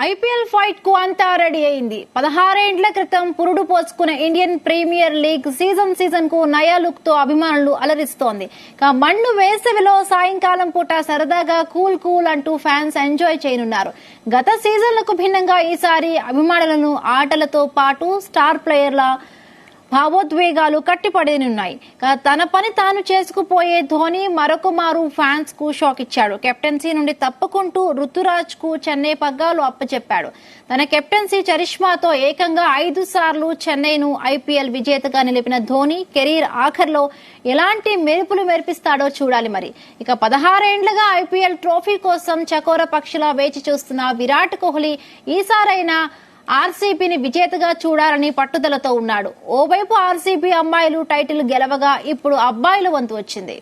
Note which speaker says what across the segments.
Speaker 1: IPL fight కు అంతా ready అయింది. 16 ఏండ్ల క్రితం పురుడు పోసుకున్న ఇండియన్ ప్రీమియర్ లీగ్ సీజన్ కు నయా లుక్ తో అభిమానులు అలరిస్తోంది. మండు వేసవిలో సాయంకాలం పూట సరదాగా కూల్ అంటూ ఫ్యాన్స్ ఎంజాయ్ చేయనున్నారు. గత సీజన్లకు భిన్నంగా ఈసారి అభిమానులను ఆటలతో పాటు స్టార్ ప్లేయర్ల భావోద్వేగాలు కట్టిపడనున్నాయి. తన పని తాను చేసుకుపోయే ధోని మరొక మారు ఫ్యాన్స్ కు షాక్ ఇచ్చాడు. కెప్టెన్సీ నుండి తప్పుకుంటూ రుతురాజ్ కు చెన్నై పగ్గాలు అప్పచెప్పాడు. తన కెప్టెన్సీ చరిష్మాతో ఏకంగా 5 సార్లు చెన్నైను ఐపీఎల్ విజేతగా నిలిపిన ధోని కెరీర్ ఆఖర్లో ఎలాంటి మెరుపులు మెరిపిస్తాడో చూడాలి. మరి 16 ఏండ్లుగా ఐపీఎల్ ట్రోఫీ కోసం చకోర పక్షిలా వేచి చూస్తున్న విరాట్ కోహ్లీ ఈసారైనా ఆర్సీబీని విజేతగా చూడాలని పట్టుదలతో ఉన్నాడు. ఓవైపు ఆర్సీబీ అమ్మాయిలు టైటిల్ గెలవగా ఇప్పుడు అబ్బాయిల వంతు వచ్చింది.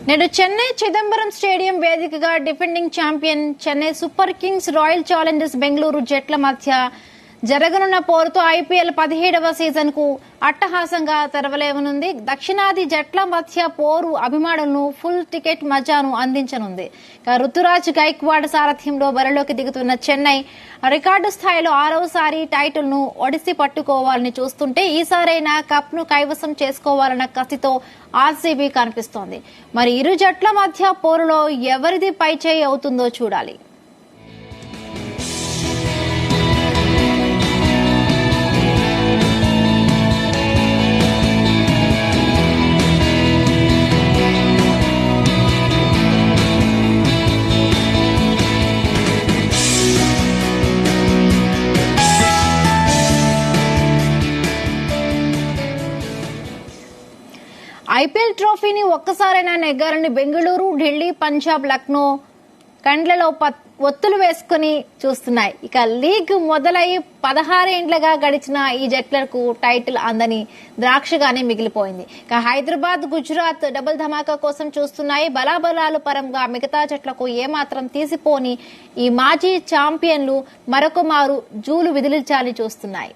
Speaker 1: నేడు చెన్నై చిదంబరం స్టేడియం వేదికగా defending champion Chennai super Kings royal Challengers Bengaluru జట్ల మధ్య జరగనున్న పోరుతో ఐపీఎల్ 17వ సీజన్ కు అట్టహాసంగా తెరవలేవనుంది. దక్షిణాది జట్ల మధ్య పోరు అభిమానులను ఫుల్ టికెట్ మజాను అందించనుంది. రుతురాజ్ గైక్వాడ్ సారథ్యంలో బరిలోకి దిగుతున్న చెన్నై రికార్డు స్థాయిలో 6వసారి టైటిల్ ను ఒడిసి పట్టుకోవాలని చూస్తుంటే ఈసారైనా కప్ ను కైవసం చేసుకోవాలన్న కసితో ఆర్సీబీ కనిపిస్తోంది. మరి ఇరు జట్ల మధ్య పోరులో ఎవరిది పైచేయి అవుతుందో చూడాలి. ఐపీఎల్ ట్రోఫీని ఒక్కసారైనా నెగ్గాలని బెంగళూరు, ఢిల్లీ, పంజాబ్, లక్నో కండ్లలో ఒత్తులు వేసుకుని చూస్తున్నాయి. లీగ్ మొదలై 16 ఏండ్లుగా గడిచిన ఈ జట్లకు టైటిల్ అందని ద్రాక్షగానే మిగిలిపోయింది. హైదరాబాద్, గుజరాత్ డబుల్ ధమాకా కోసం చూస్తున్నాయి. బలాబలాలు పరంగా మిగతా జట్లకు ఏమాత్రం తీసిపోని ఈ మాజీ ఛాంపియన్లు మరొక మారు జూలు విదిలించాలని చూస్తున్నాయి.